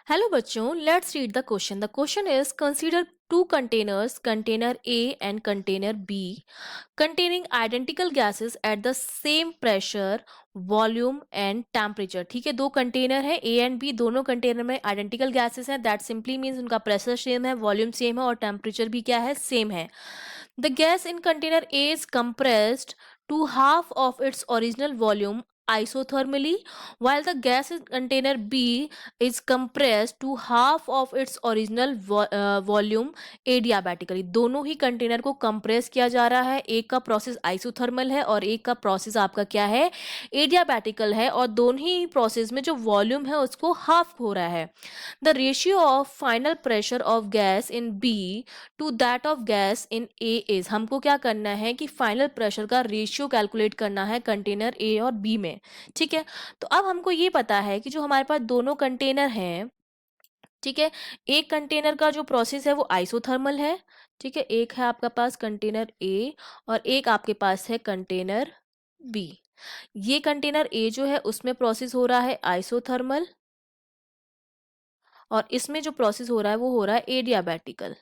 Hello बच्चों, let's read the question. The question is consider two containers, container A and container B, containing identical gases at the same pressure, volume and temperature. ठीक है, दो container है A and B, दोनों container में identical gases हैं. That simply means उनका pressure same है, volume same है और टेम्परेचर भी क्या है, सेम है. The gas in container A is compressed to half of its original volume isothermally, while the gas in container B is compressed to half of its original volume adiabatically. दोनों ही container को compress किया जा रहा है. एक का process isothermal है और एक का प्रोसेस आपका क्या है, एडियाबैटिकल है, और दोनों ही प्रोसेस में जो वॉल्यूम है उसको हाफ हो रहा है. The ratio of final pressure of gas in B to that of gas in A is, हमको क्या करना है कि फाइनल प्रेशर का रेशियो कैलकुलेट करना है कंटेनर ए और बी में. ठीक है, तो अब हमको ये पता है कि जो हमारे पास दोनों कंटेनर हैं, ठीक है, एक कंटेनर का जो प्रोसेस है वो आइसोथर्मल है. ठीक है, एक है आपका पास कंटेनर ए और एक आपके पास है कंटेनर बी. ये कंटेनर ए जो है उसमें प्रोसेस हो रहा है आइसोथर्मल और इसमें जो प्रोसेस हो रहा है वो हो रहा है एडियाबैटिकल.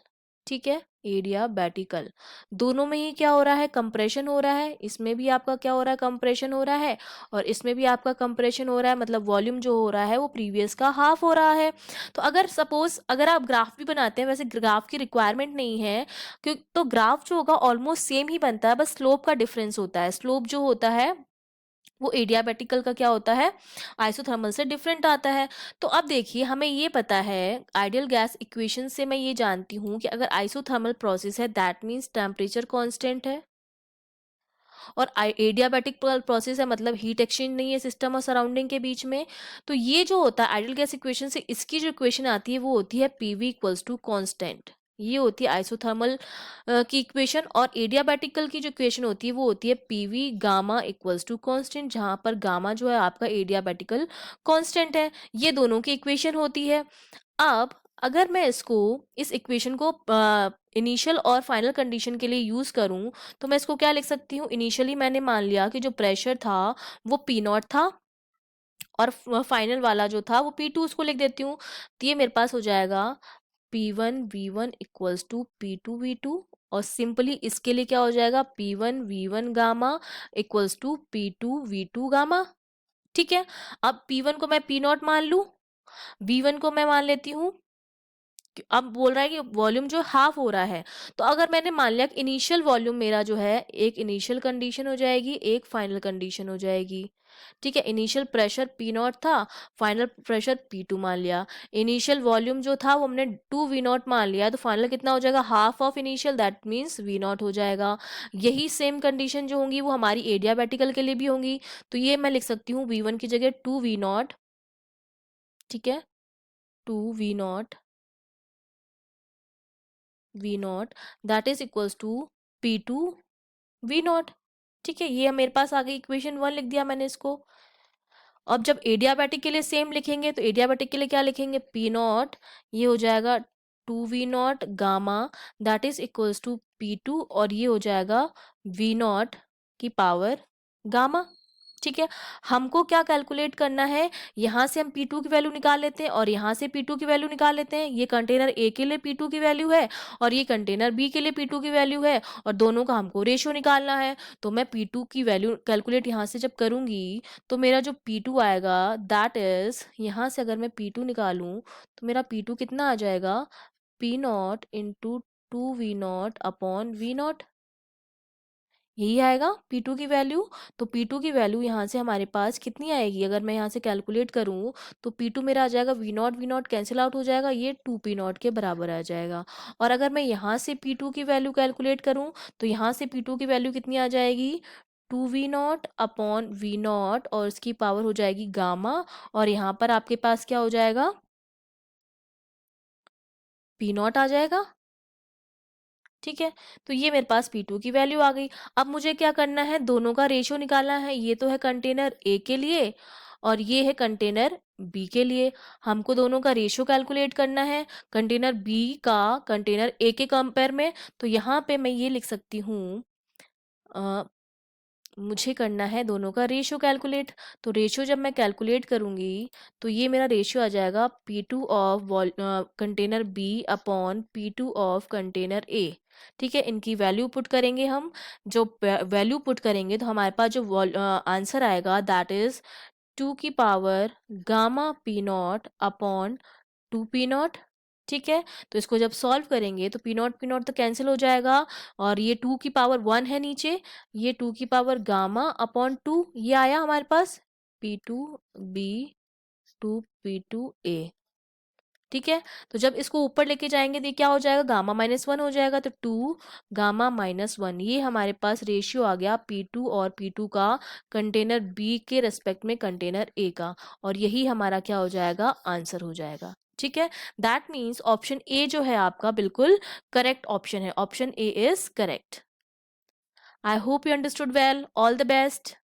ठीक है, एडियाबैटिकल. दोनों में ही क्या हो रहा है, कंप्रेशन हो रहा है. इसमें भी आपका क्या हो रहा है, कंप्रेशन हो रहा है, और इसमें भी आपका कंप्रेशन हो रहा है. मतलब वॉल्यूम जो हो रहा है वो प्रीवियस का हाफ हो रहा है. तो अगर सपोज अगर आप ग्राफ भी बनाते हैं, वैसे ग्राफ की रिक्वायरमेंट नहीं है क्योंकि तो ग्राफ जो होगा ऑलमोस्ट सेम ही बनता है, बस स्लोप का डिफरेंस होता है. स्लोप जो होता है वो एडियाबैटिकल का क्या होता है, आइसोथर्मल से डिफरेंट आता है. तो अब देखिए, हमें ये पता है आइडियल गैस इक्वेशन से मैं ये जानती हूँ कि अगर आइसोथर्मल प्रोसेस है दैट मीन्स टेम्परेचर कांस्टेंट है, और एडियाबैटिक प्रोसेस है मतलब हीट एक्सचेंज नहीं है सिस्टम और सराउंडिंग के बीच में. तो ये जो होता है आइडियल गैस इक्वेशन से, इसकी जो इक्वेशन आती है वो होती है पीवी इक्वल्स टू कॉन्स्टेंट. ये होती है आइसोथर्मल की इक्वेशन. और एडियाबैटिकल की जो इक्वेशन होती है वो होती है PV gamma equals to constant, जहां पर गामा जो है आपका एडियाबैटिकल कांस्टेंट है. ये दोनों की इक्वेशन होती है. अब अगर मैं इसको इस इक्वेशन को इनिशियल और फाइनल कंडीशन के लिए यूज करूं, तो मैं इसको क्या लिख सकती हूँ, इनिशियली मैंने मान लिया कि जो प्रेशर था वो पी नॉट था और फाइनल वाला जो था वो पी टू, उसको लिख देती हूँ. तो ये मेरे पास हो जाएगा P one V one equals to P two V two, और सिंपली इसके लिए क्या हो जाएगा, P one V one gamma equals to P two V two gamma. ठीक है, अब पी वन को मैं पी नॉट मान लूँ, वी वन को मैं मान लेती हूँ, अब बोल रहा है कि वॉल्यूम जो हाफ हो रहा है. तो अगर मैंने मान लिया कि इनिशियल वॉल्यूम मेरा जो है, एक इनिशियल कंडीशन हो जाएगी, एक फाइनल कंडीशन हो जाएगी. ठीक है, इनिशियल प्रेशर पी नॉट था, फाइनल प्रेशर पी टू मान लिया. इनिशियल वॉल्यूम जो था वो हमने टू वी नॉट मान लिया, तो फाइनल कितना हो जाएगा, half of initial, that means V naught हो जाएगा. यही सेम कंडीशन जो होंगी वो हमारी एडियाबैटिकल के लिए भी होंगी. तो ये मैं लिख सकती हूँ वी वन की जगह टू वी नॉट. ठीक है, two V naught V naught that is equals to P two V naught. ठीक है, ये मेरे पास आ गई इक्वेशन वन, लिख दिया मैंने इसको. अब जब एडियाबैटिक के लिए सेम लिखेंगे तो एडियाबैटिक के लिए क्या लिखेंगे, पी नॉट, ये हो जाएगा two V naught gamma that is equals to P two, और ये हो जाएगा वी नॉट की पावर गामा. ठीक है, हमको क्या कैलकुलेट करना है, यहाँ से हम P2 की वैल्यू निकाल लेते हैं और यहाँ से P2 की वैल्यू निकाल लेते हैं. ये कंटेनर A के लिए P2 की वैल्यू है और ये कंटेनर B के लिए P2 की वैल्यू है, और दोनों का हमको रेशियो निकालना है. तो मैं P2 की वैल्यू कैलकुलेट यहाँ से जब करूँगी तो मेरा जो P2 आएगा दैट इज, यहाँ से अगर मैं P2 निकालूँ तो मेरा P2 कितना आ जाएगा, P naught into two V naught upon V naught. यही आएगा P2 की वैल्यू. तो P2 की वैल्यू यहाँ से हमारे पास कितनी आएगी, अगर मैं यहाँ से कैलकुलेट करूँ तो P2 मेरा आ जाएगा वी नॉट कैंसिल आउट हो जाएगा, ये टू पी नॉट के बराबर आ जाएगा. और अगर मैं यहाँ से P2 की वैल्यू कैलकुलेट करूँ तो यहाँ से P2 की वैल्यू कितनी आ जाएगी, two V naught upon V naught, और इसकी पावर हो जाएगी गामा, और यहाँ पर आपके पास क्या हो जाएगा, पी नॉट आ जाएगा. ठीक है, तो ये मेरे पास P2 की वैल्यू आ गई. अब मुझे क्या करना है, दोनों का रेशियो निकालना है. ये तो है कंटेनर A के लिए और ये है कंटेनर B के लिए. हमको दोनों का रेशियो कैलकुलेट करना है कंटेनर B का कंटेनर A के कंपेयर में. तो यहाँ पे मैं ये लिख सकती हूँ मुझे करना है दोनों का रेशियो कैलकुलेट। तो रेशियो जब मैं कैलकुलेट करूँगी तो ये मेरा रेशियो आ जाएगा P2 of container B upon P2 of container A। ठीक है, इनकी वैल्यू पुट करेंगे हम। जो वैल्यू पुट करेंगे तो हमारे पास जो आंसर आएगा दैट इज 2 की power gamma P not upon 2P0। ठीक है, तो इसको जब सॉल्व करेंगे तो P नॉट तो कैंसिल हो जाएगा, और ये 2 की पावर 1 है नीचे, ये 2 की पावर गामा अपॉन 2 ये आया हमारे पास P2B 2P2A। ठीक है, तो जब इसको ऊपर लेके जाएंगे तो ये क्या हो जाएगा, गामा -1 हो जाएगा, तो 2 गामा -1 ये हमारे पास रेशियो आ गया P2 और P2 का कंटेनर B के रेस्पेक्ट में कंटेनर A का, और यही हमारा क्या हो जाएगा, आंसर हो जाएगा। ठीक है, दैट मीन्स ऑप्शन ए जो है आपका बिल्कुल करेक्ट ऑप्शन है, option A is correct. I hope you understood well, all the best.